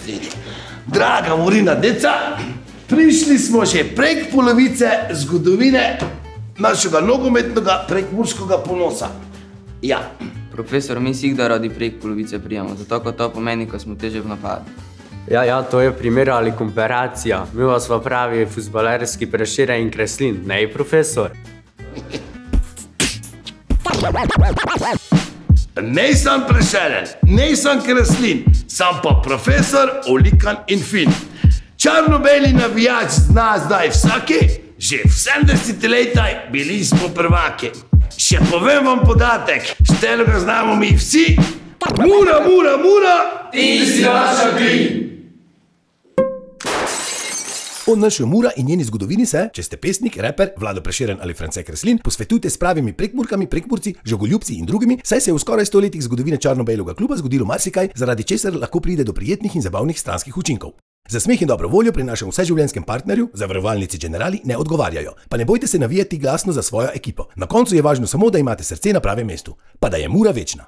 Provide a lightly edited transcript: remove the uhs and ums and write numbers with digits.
Kreslin. Draga Murina, deca, prišli smo že prek polovice zgodovine našega nogometnega prekmurskega ponosa. Ja. Profesor, mi si jih da radi prek polovice prijemo, zato kot to pomeni, ko smo teže v napadu. Ja, to je primer ali komparacija. Mi vas pa pravi fuzbalerski Prešeren in Kreslin, ne, profesor? Ne sem Prešeren, ne sem Kreslin, sem pa profesor Olikan in Fin. Črno-beli navijač zna zdaj vsaki, že v 70 letih bili smo prvaki. Še povem vam podatek, štelo ga znamo mi vsi. Mura, Mura, Mura! Ti si naša kri! O naši Mura in njeni zgodovini se, če ste pesnik, reper, Vlado Prešeren ali France Kreslin, posvetujte s pravimi prekmurkami, prekmurci, žogoljubci in drugimi, saj se je v skoraj 100 letih zgodovine črno-belega kluba zgodilo marsikaj, zaradi česar lahko pride do prijetnih in zabavnih stranskih učinkov. Za smeh in dobro voljo pri našem vseživljenjskem partnerju, zavarovalnici Generali, ne odgovarjajo. Pa ne bojte se navijati glasno za svojo ekipo. Na koncu je važno samo, da imate srce na pravem mestu. Pa da je Mura večna.